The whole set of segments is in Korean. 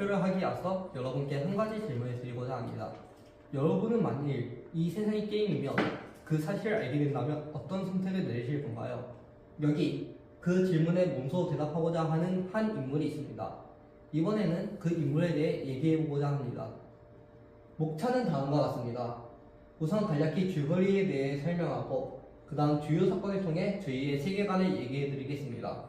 발표를 하기 앞서 여러분께 한 가지 질문을 드리고자 합니다. 여러분은 만일 이 세상이 게임이면 그 사실을 알게 된다면 어떤 선택을 내리실 건가요? 여기 그 질문에 몸소 대답하고자 하는 한 인물이 있습니다. 이번에는 그 인물에 대해 얘기해보고자 합니다. 목차는 다음과 같습니다. 우선 간략히 줄거리에 대해 설명하고 그 다음 주요 사건을 통해 저희의 세계관을 얘기해드리겠습니다.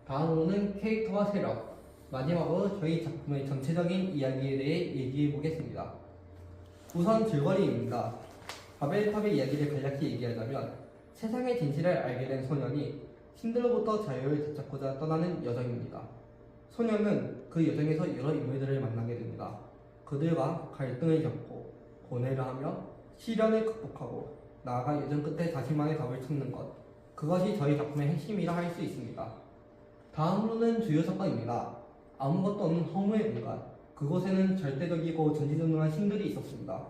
다음으로는 캐릭터와 세력, 마지막으로 저희 작품의 전체적인 이야기에 대해 얘기해보겠습니다. 우선 줄거리입니다. 바벨탑의 이야기를 간략히 얘기하자면 세상의 진실을 알게 된 소년이 신들로부터 자유를 되찾고자 떠나는 여정입니다. 소년은 그 여정에서 여러 인물들을 만나게 됩니다. 그들과 갈등을 겪고 고뇌를 하며 시련을 극복하고 나아가 여정 끝에 자신만의 답을 찾는 것, 그것이 저희 작품의 핵심이라 할 수 있습니다. 다음으로는 주요 사건입니다. 아무것도 없는 허무의 공간, 그곳에는 절대적이고 전지전능한 신들이 있었습니다.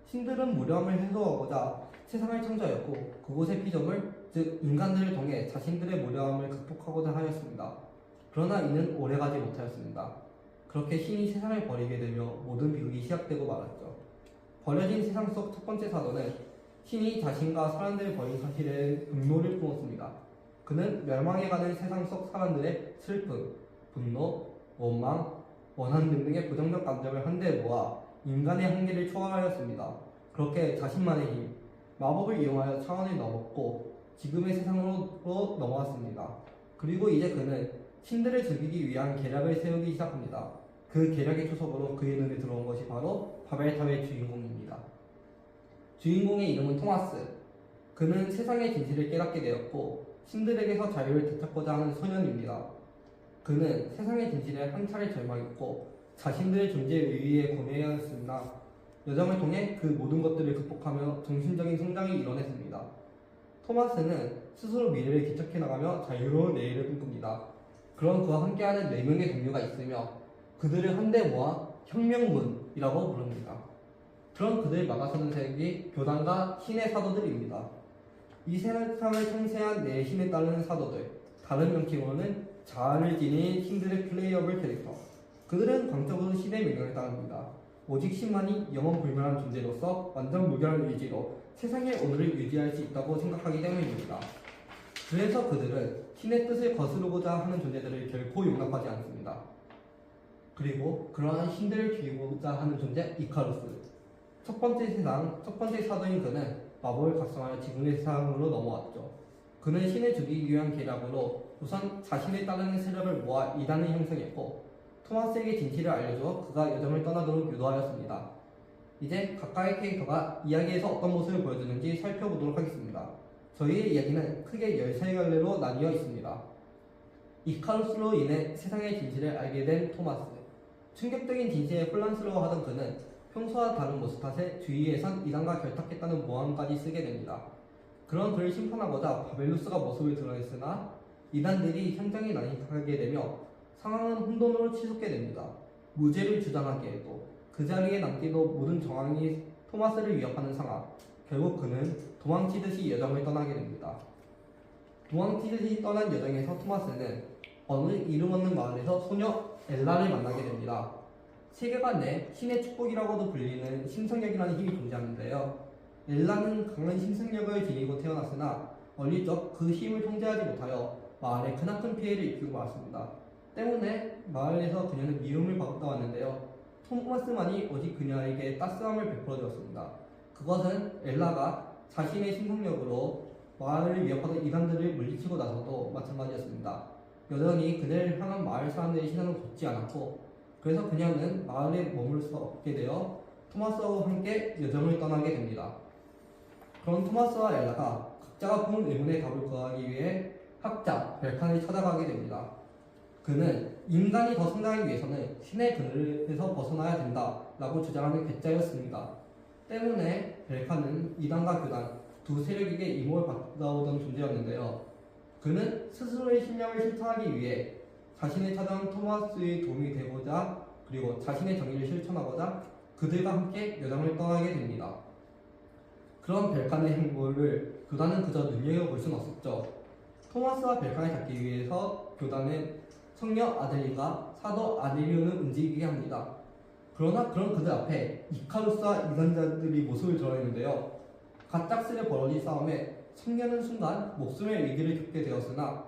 신들은 무료함을 해소하고자 세상을 창조하였고 그곳의 피조물, 즉 인간들을 통해 자신들의 무료함을 극복하고자 하였습니다. 그러나 이는 오래가지 못하였습니다. 그렇게 신이 세상을 버리게 되며 모든 비극이 시작되고 말았죠. 버려진 세상 속 첫 번째 사도는 신이 자신과 사람들을 버린 사실에 분노를 품었습니다. 그는 멸망해가는 세상 속 사람들의 슬픔, 분노, 원망, 원한 등등의 부정적 감정을 한데 모아 인간의 한계를 초월하였습니다. 그렇게 자신만의 힘, 마법을 이용하여 차원을 넘었고 지금의 세상으로 넘어왔습니다. 그리고 이제 그는 신들을 죽이기 위한 계략을 세우기 시작합니다. 그 계략의 초석으로 그의 눈에 들어온 것이 바로 바벨탑의 주인공입니다. 주인공의 이름은 토마스. 그는 세상의 진실을 깨닫게 되었고 신들에게서 자유를 되찾고자 하는 소년입니다. 그는 세상의 진실에 한 차례 절망했고 자신들의 존재의 의의에 고뇌하였으나 여정을 통해 그 모든 것들을 극복하며 정신적인 성장을 이뤄냈습니다. 토마스는 스스로 미래를 개척해 나가며 자유로운 내일을 꿈꿉니다. 그런 그와 함께하는 4명의 동료가 있으며 그들을 한데 모아 혁명군이라고 부릅니다. 그런 그들을 막아서는 세력이 교단과 신의 사도들입니다. 이 세상을 창세한 4신에 따르는 사도들, 다른 명칭으로는 자아를 지닌 신들의 플레이어블 캐릭터. 그들은 광적으로 신의 명령을 따릅니다. 오직 신만이 영원불멸한 존재로서 완전 무결한 의지로 세상의 오늘을 유지할 수 있다고 생각하기 때문입니다. 그래서 그들은 신의 뜻을 거스르고자 하는 존재들을 결코 용납하지 않습니다. 그리고 그러한 신들을 죽이고자 하는 존재 이카루스. 첫 번째 세상, 첫 번째 사도인 그는 마법을 각성하여 지금의 세상으로 넘어왔죠. 그는 신을 죽이기 위한 계략으로 우선 자신을 따르는 세력을 모아 이단을 형성했고 토마스에게 진실을 알려줘 그가 여정을 떠나도록 유도하였습니다. 이제 각각의 캐릭터가 이야기에서 어떤 모습을 보여주는지 살펴보도록 하겠습니다. 저희의 이야기는 크게 13갈래로 나뉘어 있습니다. 이카루스로 인해 세상의 진실을 알게 된 토마스. 충격적인 진실에 혼란스러워하던 그는 평소와 다른 모습 탓에 주위에선 이단과 결탁했다는 모함까지 쓰게 됩니다. 그런 그를 심판하고자 바벨루스가 모습을 드러냈으나 이단들이 현장에 난입하게 되며 상황은 혼돈으로 치솟게 됩니다. 무죄를 주장하게 해도 그 자리에 남기도 모든 정황이 토마스를 위협하는 상황. 결국 그는 도망치듯이 여정을 떠나게 됩니다. 도망치듯이 떠난 여정에서 토마스는 어느 이름 없는 마을에서 소녀 엘라를 만나게 됩니다. 세계관 내 신의 축복이라고도 불리는 신성력이라는 힘이 존재하는데요. 엘라는 강한 신성력을 지니고 태어났으나 어릴 적 그 힘을 통제하지 못하여 마을에 크나큰 피해를 입히고 말았습니다. 때문에 마을에서 그녀는 미움을 받다 왔는데요. 토마스만이 오직 그녀에게 따스함을 베풀어 주었습니다. 그것은 엘라가 자신의 신성력으로 마을을 위협하던 이단들을 물리치고 나서도 마찬가지였습니다. 여전히 그들을 향한 마을 사람들의 시선은 곱지 않았고 그래서 그녀는 마을에 머물 수 없게 되어 토마스와 함께 여정을 떠나게 됩니다. 그런 토마스와 엘라가 각자가 본 의문의 답을 구하기 위해 학자 벨칸을 찾아가게 됩니다. 그는 인간이 더 성장하기 위해서는 신의 그늘에서 벗어나야 된다라고 주장하는 괴짜였습니다. 때문에 벨칸은 이단과 교단 두 세력에게 이목을 받아오던 존재였는데요. 그는 스스로의 신념을 실천하기 위해 자신을 찾아온 토마스의 도움이 되고자 그리고 자신의 정의를 실천하고자 그들과 함께 여정을 떠나게 됩니다. 그런 벨칸의 행보를 교단은 그저 눈여겨볼 수는 없었죠. 토마스와 벨칸을 잡기 위해서 교단은 성녀 아델리가 사도 아델리온을 움직이게 합니다. 그러나 그런 그들 앞에 이카루스와 이단자들이 모습을 드러내는데요. 갑작스레 벌어진 싸움에 청년은 순간 목숨의 위기를 겪게 되었으나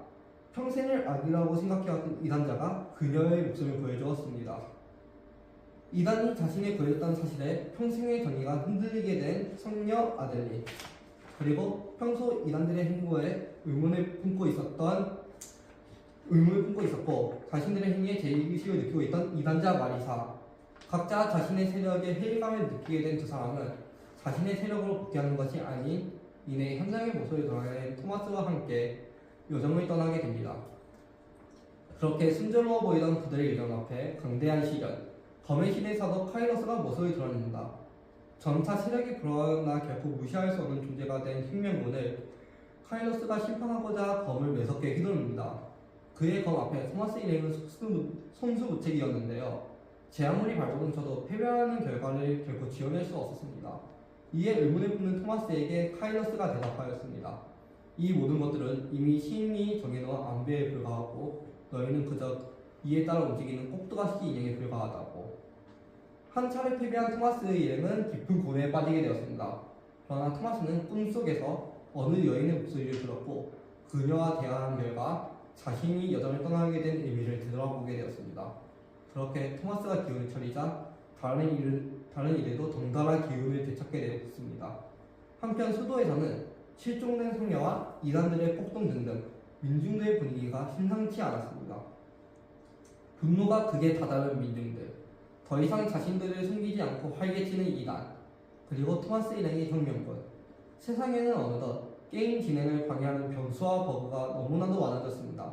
평생을 악이라고 생각해왔던 이단자가 그녀의 목숨을 구해주었습니다. 이단이 자신이 구해줬다는 사실에 평생의 정의가 흔들리게 된 성녀 아델리, 그리고 평소 이단들의 행보에 의문을 품고 있었고 자신들의 행위에 죄의식을 느끼고 있던 이단자 마리사, 각자 자신의 세력에 회의감을 느끼게 된 두 사람은 자신의 세력으로 복귀하는 것이 아닌 이내 현장의 모습을 드러낸 토마스와 함께 요정을 떠나게 됩니다. 그렇게 순조로워 보이던 그들의 요정 앞에 강대한 시련, 검의 신의 사도 카이로스가 모습을 드러냅니다. 점차 세력이 불어나 결코 무시할 수 없는 존재가 된 혁명군을 카이로스가 심판하고자 검을 매섭게 휘두릅니다. 그의 검 앞에 토마스 일행은 손수무책이었는데요. 제 아무리 발버둥쳐도 패배하는 결과를 결코 지어낼 수 없었습니다. 이에 의문을 품는 토마스에게 카이로스가 대답하였습니다. 이 모든 것들은 이미 신이 정해놓은 안배에 불과하고 너희는 그저 이에 따라 움직이는 꼭두가시 인형에 불과하다고. 한 차례 패배한 토마스의 일행은 깊은 고뇌에 빠지게 되었습니다. 그러나 토마스는 꿈속에서 어느 여인의 목소리를 들었고 그녀와 대화한 결과 자신이 여정을 떠나게 된 의미를 되돌아보게 되었습니다. 그렇게 토마스가 기운을 차리자 다른 일에도 덩달아 기운을 되찾게 되었습니다. 한편 수도에서는 실종된 성녀와 이단들의 폭동 등등 민중들의 분위기가 심상치 않았습니다. 분노가 극에 다다른 민중들, 더 이상 자신들을 숨기지 않고 활개치는 이단, 그리고 토마스 일행의 혁명군. 세상에는 어느덧 게임 진행을 방해하는 변수와 버그가 너무나도 많아졌습니다.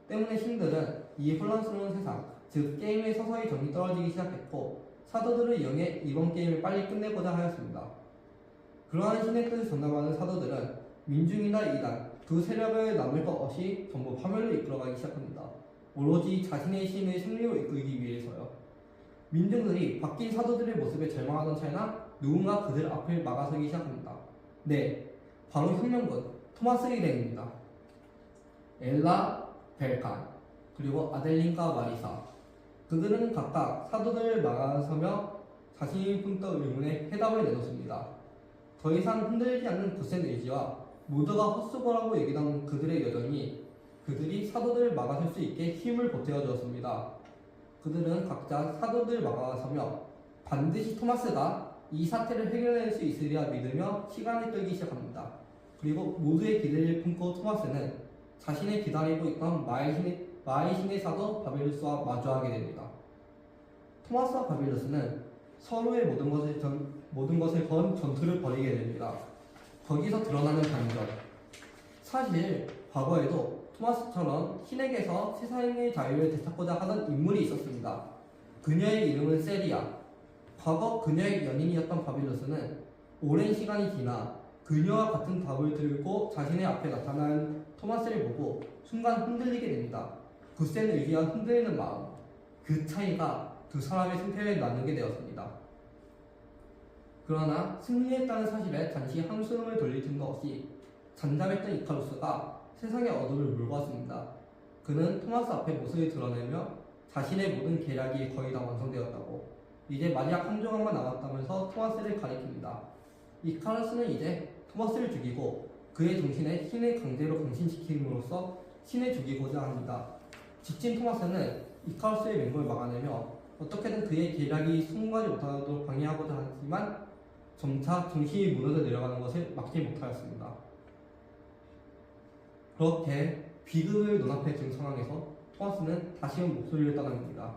때문에 신들은 이 혼란스러운 세상, 즉 게임에 서서히 정이 떨어지기 시작했고 사도들을 이용해 이번 게임을 빨리 끝내고자 하였습니다. 그러한 신의 뜻을 전달하는 사도들은 민중이나 이단, 두 세력을 남을 것 없이 전부 파멸을 이끌어가기 시작합니다. 오로지 자신의 신의 승리로 이끌기 위해서요. 민중들이 바뀐 사도들의 모습에 절망하던 차이나 누군가 그들 앞을 막아서기 시작합니다. 네, 바로 혁명군 토마스 일행입니다. 엘라, 벨칸, 그리고 아델린과 마리사, 그들은 각각 사도들을 막아서며 자신이 품던 의문에 해답을 내놓습니다. 더 이상 흔들리지 않는 굳센 의지와 모두가 헛수고라고 여기던 그들의 여정이 그들이 사도들을 막아설 수 있게 힘을 보태어 주었습니다. 그들은 각자 사도들을 막아서며 반드시 토마스가 이 사태를 해결할 수 있으리라 믿으며 시간을 끌기 시작합니다. 그리고 모두의 기대를 품고 토마스는 자신을 기다리고 있던 마의 신의 사도 바빌루스와 마주하게 됩니다. 토마스와 바빌루스는 서로의 모든 것을 건 전투를 벌이게 됩니다. 거기서 드러나는 반전. 사실 과거에도 토마스처럼 신에게서 세상의 자유를 되찾고자 하던 인물이 있었습니다. 그녀의 이름은 세리아. 과거 그녀의 연인이었던 바빌루스는 오랜 시간이 지나 그녀와 같은 답을 들고 자신의 앞에 나타난 토마스를 보고 순간 흔들리게 됩니다. 굳센 의지와 흔들리는 마음, 그 차이가 두 사람의 승패를 나누게 되었습니다. 그러나 승리했다는 사실에 잠시 한숨을 돌릴 틈도 없이 잠잠했던 이카루스가 세상의 어둠을 몰고 왔습니다. 그는 토마스 앞에 모습을 드러내며 자신의 모든 계략이 거의 다 완성되었다고, 이제 마지막 한 조각만 남았다면서 토마스를 가리킵니다. 이카루스는 이제 토마스를 죽이고 그의 정신에 신을 강제로 강신시킴으로써 신을 죽이고자 합니다. 지친 토마스는 이카루스의 맹공을 막아내며 어떻게든 그의 계략이 성공하지 못하도록 방해하고자 하지만 점차 정신이 무너져 내려가는 것을 막지 못하였습니다. 그렇게 비극을 눈앞에 둔 상황에서 토마스는 다시금 목소리를 떠납니다.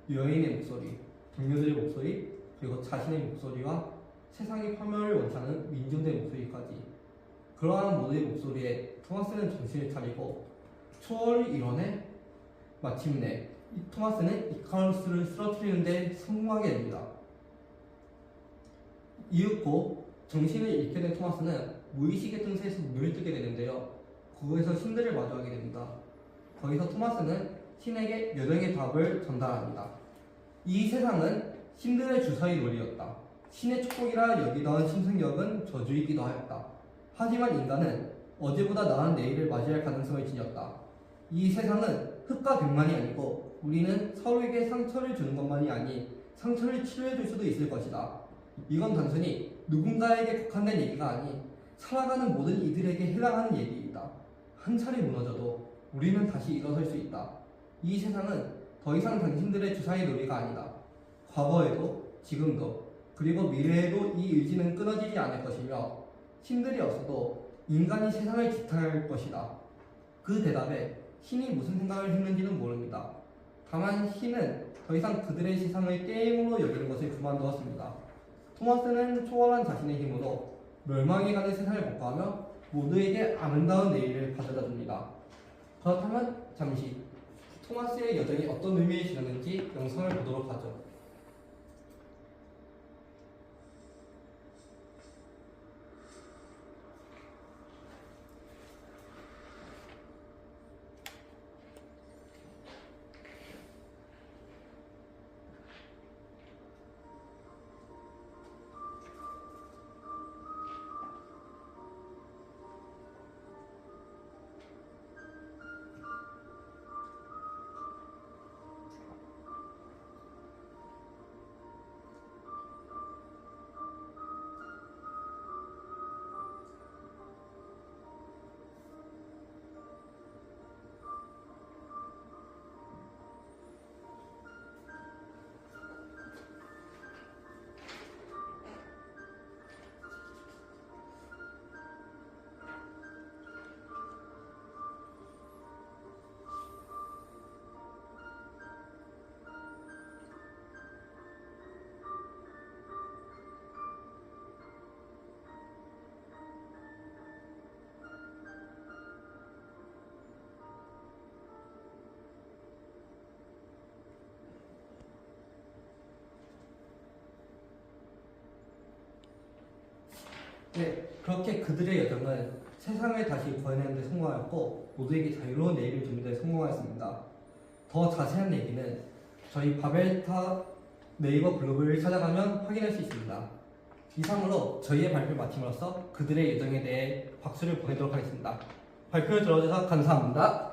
여인의 목소리, 동료들의 목소리, 그리고 자신의 목소리와 세상의 파멸을 원치 않은 민중들의 목소리까지. 그러한 모두의 목소리에 토마스는 정신을 차리고 초월을 이뤄내 마침내 토마스는 이카루스를 쓰러뜨리는 데 성공하게 됩니다. 이윽고 정신을 잃게 된 토마스는 무의식의 틈새에서 눈을 뜨게 되는데요. 그곳에서 신들을 마주하게 됩니다. 거기서 토마스는 신에게 여정의 답을 전달합니다. 이 세상은 신들의 주사위 놀이였다. 신의 축복이라 여기던 신승역은 저주이기도 하였다. 하지만 인간은 어제보다 나은 내일을 맞이할 가능성을 지녔다. 이 세상은 흙과 백만이 아니고 우리는 서로에게 상처를 주는 것만이 아닌 상처를 치료해줄 수도 있을 것이다. 이건 단순히 누군가에게 국한된 얘기가 아닌 살아가는 모든 이들에게 해당하는 얘기이다. 한 차례 무너져도 우리는 다시 일어설 수 있다. 이 세상은 더 이상 당신들의 주사위 놀이가 아니다. 과거에도 지금도 그리고 미래에도 이 의지는 끊어지지 않을 것이며 신들이 없어도 인간이 세상을 지탱할 것이다. 그 대답에 신이 무슨 생각을 했는지는 모릅니다. 다만 신은 더 이상 그들의 세상을 게임으로 여기는 것을 그만두었습니다. 토마스는 초월한 자신의 힘으로 멸망해가는 세상을 복구하며 모두에게 아름다운 내일을 가져다 줍니다. 그렇다면 잠시 토마스의 여정이 어떤 의미를 지녔는지 영상을 보도록 하죠. 네, 그렇게 그들의 여정은 세상을 다시 구해내는 데 성공하였고 모두에게 자유로운 내일을 주는 데 성공하였습니다. 더 자세한 얘기는 저희 바벨타 네이버 블로그를 찾아가면 확인할 수 있습니다. 이상으로 저희의 발표를 마침으로써 그들의 여정에 대해 박수를 보내도록 하겠습니다. 발표를 들어주셔서 감사합니다.